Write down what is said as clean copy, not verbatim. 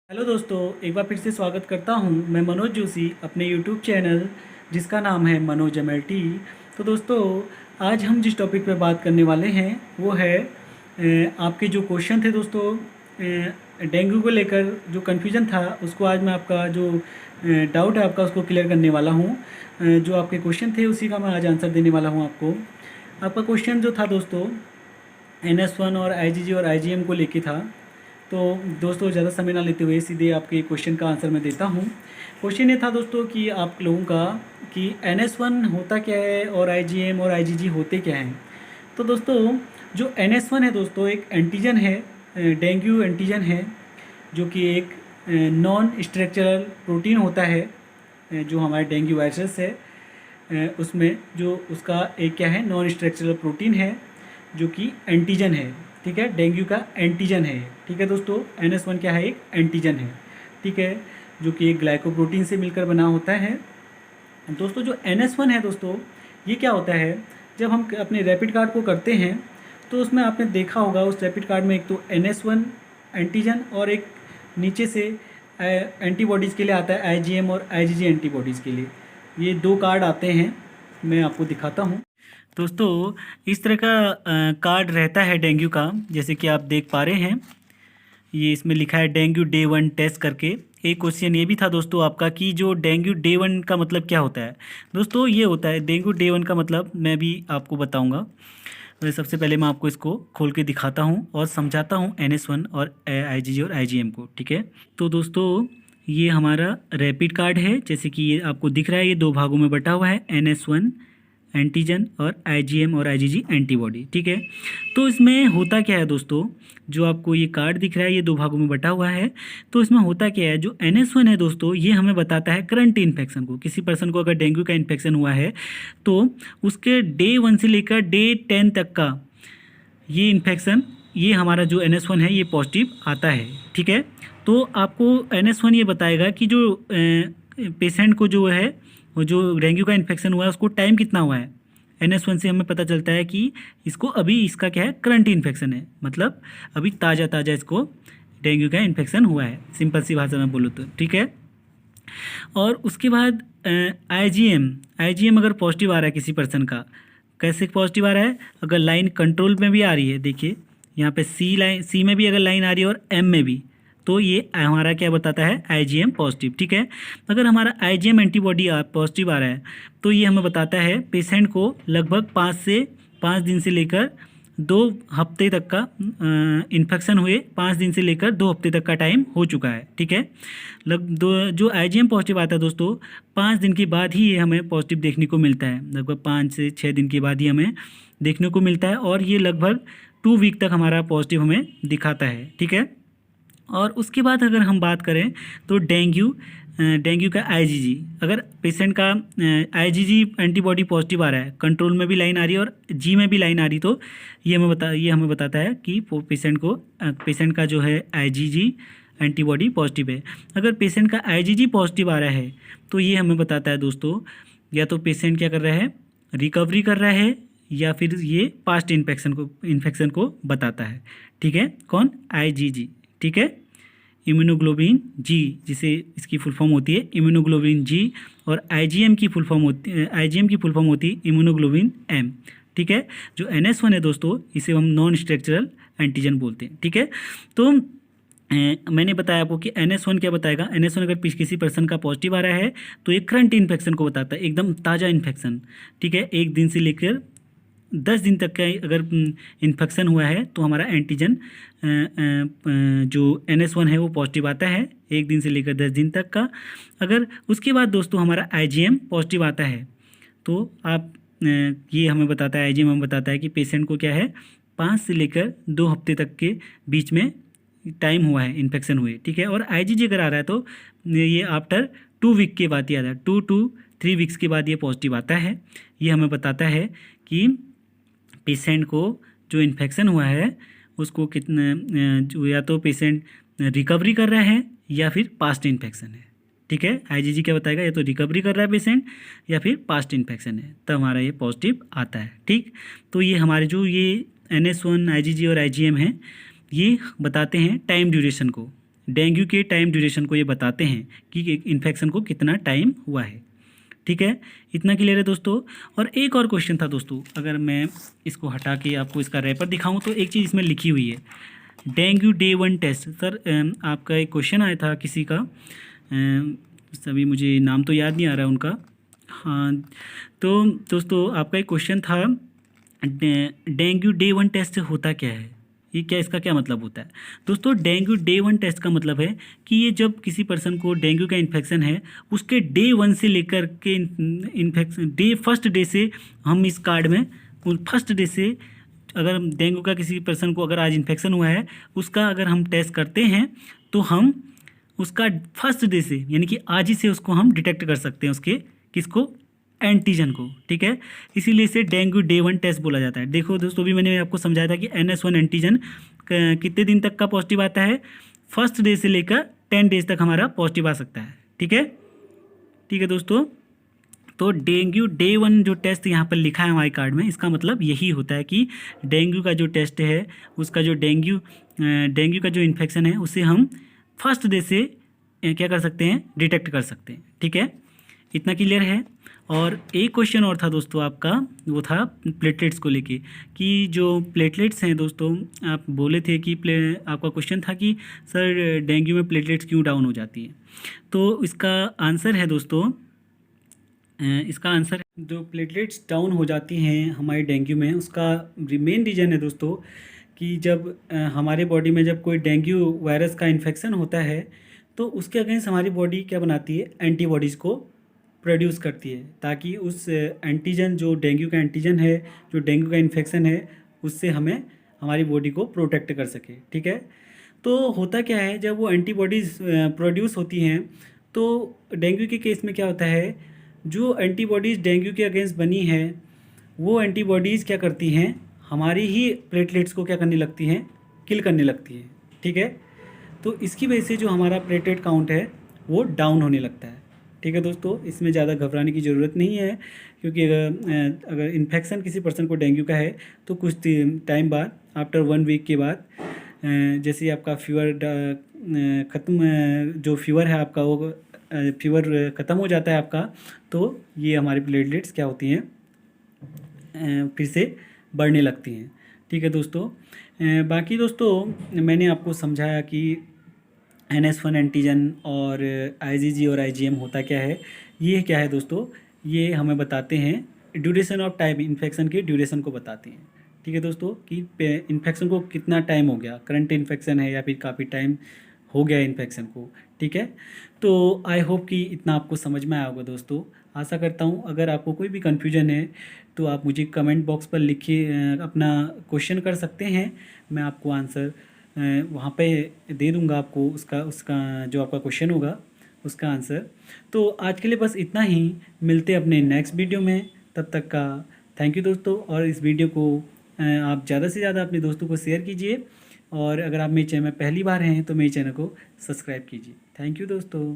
Hello दोस्तों, एक बार फिर से स्वागत करता हूं। मैं मनोज जोशी अपने यूट्यूब चैनल जिसका नाम है मनोज MLT। तो दोस्तों, आज हम जिस टॉपिक पे बात करने वाले हैं वो है आपके जो क्वेश्चन थे दोस्तों, डेंगू को लेकर जो कन्फ्यूजन था उसको आज मैं आपका जो डाउट है आपका उसको क्लियर करने वाला हूं। जो आपके क्वेश्चन थे उसी का मैं आज आंसर देने वाला हूं आपको। आपका क्वेश्चन जो था दोस्तों NS1 और IgG और IgM को लेके था। तो दोस्तों, ज़्यादा समय ना लेते हुए सीधे आपके क्वेश्चन का आंसर मैं देता हूँ। क्वेश्चन ये था दोस्तों कि आप लोगों का कि NS1 होता क्या है और IgM और IgG होते क्या हैं। तो दोस्तों, जो NS1 है दोस्तों एक एंटीजन है, डेंगू एंटीजन है, जो कि एक नॉन स्ट्रक्चरल प्रोटीन होता है। जो हमारे डेंगू वायरस है उसमें जो उसका एक क्या है, नॉन स्ट्रक्चरल प्रोटीन है जो कि एंटीजन है। ठीक है, डेंगू का एंटीजन है। ठीक है दोस्तों, NS1 क्या है, एक एंटीजन है। ठीक है, जो कि एक ग्लाइकोप्रोटीन से मिलकर बना होता है। दोस्तों, जो NS1 है दोस्तों, ये क्या होता है, जब हम अपने रैपिड कार्ड को करते हैं तो उसमें आपने देखा होगा उस रैपिड कार्ड में एक तो NS1 एंटीजन और एक नीचे से एंटीबॉडीज़ के लिए आता है IgM और IgG एंटीबॉडीज़ के लिए। ये दो कार्ड आते हैं, मैं आपको दिखाता हूँ। दोस्तों, इस तरह का कार्ड रहता है डेंगू का, जैसे कि आप देख पा रहे हैं। ये इसमें लिखा है डेंगू डे 1 टेस्ट करके। एक क्वेश्चन ये भी था दोस्तों आपका कि जो डेंगू डे 1 का मतलब क्या होता है। दोस्तों, ये होता है डेंगू डे 1 का मतलब मैं भी आपको बताऊंगा। तो सबसे पहले मैं आपको इसको खोल के दिखाता हूँ और समझाता हूँ NS1 और IgG और IgM को। ठीक है, तो दोस्तों ये हमारा रैपिड कार्ड है, जैसे कि ये आपको दिख रहा है, ये दो भागों में बटा हुआ है, NS1 एंटीजन और IgM और IgG एंटीबॉडी। ठीक है, तो इसमें होता क्या है दोस्तों, जो आपको ये कार्ड दिख रहा है ये दो भागों में बटा हुआ है। तो इसमें होता क्या है, जो NS1 है दोस्तों, ये हमें बताता है करंट इन्फेक्शन को। किसी पर्सन को अगर डेंगू का इन्फेक्शन हुआ है तो उसके डे 1 से लेकर डे 10 तक का ये इन्फेक्शन, ये हमारा जो NS1 है ये पॉजिटिव आता है। ठीक है, तो आपको NS1 ये बताएगा कि जो पेशेंट को जो है, वो जो डेंगू का इन्फेक्शन हुआ है उसको टाइम कितना हुआ है। NS1 से हमें पता चलता है कि इसको अभी इसका क्या है, करंट इन्फेक्शन है, मतलब अभी ताज़ा ताज़ा इसको डेंगू का इन्फेक्शन हुआ है, सिंपल सी भाषा में बोलो तो। ठीक है, और उसके बाद IgM अगर पॉजिटिव आ रहा है किसी पर्सन का, कैसे पॉजिटिव आ रहा है, अगर लाइन कंट्रोल में भी आ रही है, देखिए यहाँ पे सी में भी अगर लाइन आ रही है और M में भी, तो ये हमारा क्या बताता है, IgM पॉजिटिव। ठीक है, अगर हमारा IgM एंटीबॉडी पॉजिटिव आ रहा है तो ये हमें बताता है पेशेंट को लगभग 5 दिन से लेकर 2 हफ्ते तक का इन्फेक्शन हुए, 5 दिन से लेकर 2 हफ्ते तक का टाइम हो चुका है। ठीक है, जो IgM पॉजिटिव आता है दोस्तों, 5 दिन के बाद ही ये हमें पॉजिटिव देखने को मिलता है, लगभग 5 से 6 दिन के बाद ही हमें देखने को मिलता है, और ये लगभग 2 वीक तक हमारा पॉजिटिव हमें दिखाता है। ठीक है, और उसके बाद अगर हम बात करें तो डेंगू का IgG, अगर पेशेंट का IgG एंटीबॉडी पॉजिटिव आ रहा है, कंट्रोल में भी लाइन आ रही है और G में भी लाइन आ रही, तो ये हमें बताता है कि पेशेंट का जो है IgG एंटीबॉडी पॉजिटिव है। अगर पेशेंट का IgG पॉजिटिव आ रहा है तो ये हमें बताता है दोस्तों, या तो पेशेंट क्या कर रहा है, रिकवरी कर रहा है, या फिर ये पास्ट इन्फेक्शन को बताता है। ठीक है, कौन, IgG। ठीक है, इम्यूनोग्लोबिन जी, जिसे इसकी फुल फॉर्म होती है इम्यूनोग्लोबिन जी, और IgM की फुल फॉर्म होती है इम्यूनोग्लोबिन M। ठीक है, जो NS1 है दोस्तों, इसे हम नॉन स्ट्रक्चरल एंटीजन बोलते हैं। ठीक है, तो मैंने बताया आपको कि NS1 क्या बताएगा, NS1 अगर किसी पर्सन का पॉजिटिव आ रहा है तो एक करंट इन्फेक्शन को बताता है, एकदम ताज़ा इन्फेक्शन। ठीक है, 1 दिन से लेकर 10 दिन तक का अगर इन्फेक्शन हुआ है तो हमारा एंटीजन जो NS1 है वो पॉजिटिव आता है, 1 दिन से लेकर 10 दिन तक का। अगर उसके बाद दोस्तों हमारा IgM पॉजिटिव आता है तो आप ये हमें बताता है, IgM हमें बताता है कि पेशेंट को क्या है, 5 से लेकर 2 हफ्ते तक के बीच में टाइम हुआ है इन्फेक्शन हुए। ठीक है, और IgG अगर आ रहा है तो ये आफ्टर 2 वीक के बाद ही आता है, 2 to 3 वीक्स के बाद ये पॉजिटिव आता है। ये हमें बताता है कि पेशेंट को जो इन्फेक्शन हुआ है उसको जो या तो पेशेंट रिकवरी कर रहा है या फिर पास्ट इन्फेक्शन है। ठीक है, IgG क्या बताएगा, या तो रिकवरी कर रहा है पेशेंट या फिर पास्ट इन्फेक्शन है, तब हमारा ये पॉजिटिव आता है। ठीक, तो ये हमारे जो ये NS1 IgG और IgM हैं, ये बताते हैं टाइम ड्यूरेशन को, डेंगू के टाइम ड्यूरेशन को ये बताते हैं कि इन्फेक्शन को कितना टाइम हुआ है। ठीक है, इतना क्लियर है दोस्तों। और एक और क्वेश्चन था दोस्तों, अगर मैं इसको हटा के आपको इसका रैपर दिखाऊं तो एक चीज़ इसमें लिखी हुई है, डेंगू डे 1 टेस्ट। सर आपका एक क्वेश्चन आया था किसी का, सभी मुझे नाम तो याद नहीं आ रहा उनका। हाँ, तो दोस्तों आपका एक क्वेश्चन था, डेंगू डे 1 टेस्ट होता क्या है, ये क्या, इसका क्या मतलब होता है। दोस्तों डेंगू डे 1 टेस्ट का मतलब है कि ये जब किसी पर्सन को डेंगू का इन्फेक्शन है, उसके डे 1 से लेकर के इन्फेक्शन फर्स्ट डे से हम इस कार्ड में फर्स्ट डे से, अगर डेंगू का किसी पर्सन को अगर आज इन्फेक्शन हुआ है, उसका अगर हम टेस्ट करते हैं तो हम उसका फर्स्ट डे से, यानी कि आज ही से उसको हम डिटेक्ट कर सकते हैं, उसके किसको, एंटीजन को। ठीक है, इसीलिए इसे डेंगू डे 1 टेस्ट बोला जाता है। देखो दोस्तों, भी मैंने आपको समझाया था कि NS1 एंटीजन कितने दिन तक का पॉजिटिव आता है, फर्स्ट डे से लेकर 10 डेज तक हमारा पॉजिटिव आ सकता है। ठीक है, ठीक है दोस्तों। तो डेंगू डे 1 जो टेस्ट यहाँ पर लिखा है हमारे कार्ड में, इसका मतलब यही होता है कि डेंगू का जो टेस्ट है, उसका जो डेंगू का जो इन्फेक्शन है, उसे हम फर्स्ट डे से क्या कर सकते हैं, डिटेक्ट कर सकते हैं। ठीक है, इतना क्लियर है। और एक क्वेश्चन और था दोस्तों आपका, वो था प्लेटलेट्स को लेके, कि जो प्लेटलेट्स हैं दोस्तों, आप बोले थे कि आपका क्वेश्चन था कि सर डेंगू में प्लेटलेट्स क्यों डाउन हो जाती है। तो इसका आंसर है दोस्तों, इसका आंसर, जो प्लेटलेट्स डाउन हो जाती हैं हमारे डेंगू में, उसका मेन रीज़न है दोस्तों कि जब हमारे बॉडी में जब कोई डेंगू वायरस का इन्फेक्शन होता है, तो उसके अगेंस्ट हमारी बॉडी क्या बनाती है, एंटीबॉडीज़ को प्रोड्यूस करती है, ताकि उस एंटीजन, जो डेंगू का एंटीजन है, जो डेंगू का इन्फेक्शन है, उससे हमें हमारी बॉडी को प्रोटेक्ट कर सके। ठीक है, तो होता क्या है, जब वो एंटीबॉडीज़ प्रोड्यूस होती हैं, तो डेंगू के केस में क्या होता है, जो एंटीबॉडीज़ डेंगू के अगेंस्ट बनी है, वो एंटीबॉडीज़ क्या करती हैं, हमारी ही प्लेटलेट्स को क्या करने लगती हैं, किल करने लगती हैं। ठीक है, तो इसकी वजह से जो हमारा प्लेटलेट काउंट है वो डाउन होने लगता है। ठीक है दोस्तों, इसमें ज़्यादा घबराने की ज़रूरत नहीं है, क्योंकि अगर इन्फेक्शन किसी पर्सन को डेंगू का है, तो कुछ टाइम बाद, आफ्टर 1 वीक के बाद, जैसे ही आपका फीवर जो फीवर है आपका, वो फीवर ख़त्म हो जाता है आपका, तो ये हमारी प्लेटलेट्स क्या होती हैं, फिर से बढ़ने लगती हैं। ठीक है दोस्तों, बाकी दोस्तों मैंने आपको समझाया कि NS1 एंटीजन और IgG और IgM होता क्या है। ये क्या है दोस्तों, ये हमें बताते हैं ड्यूरेशन ऑफ टाइम, इन्फेक्शन के ड्यूरेशन को बताते हैं। ठीक है दोस्तों, कि इन्फेक्शन को कितना टाइम हो गया, करंट इन्फेक्शन है या फिर काफ़ी टाइम हो गया इन्फेक्शन को। ठीक है, तो आई होप कि इतना आपको समझ में आया होगा दोस्तों। आशा करता हूँ, अगर आपको कोई भी कन्फ्यूजन है तो आप मुझे कमेंट बॉक्स पर लिखिए, अपना क्वेश्चन कर सकते हैं, मैं आपको आंसर वहाँ पे दे दूँगा आपको, उसका जो आपका क्वेश्चन होगा उसका आंसर। तो आज के लिए बस इतना ही, मिलते हैं अपने नेक्स्ट वीडियो में, तब तक का थैंक यू दोस्तों। और इस वीडियो को आप ज़्यादा से ज़्यादा अपने दोस्तों को शेयर कीजिए, और अगर आप मेरे चैनल में पहली बार हैं तो मेरे चैनल को सब्सक्राइब कीजिए। थैंक यू दोस्तों।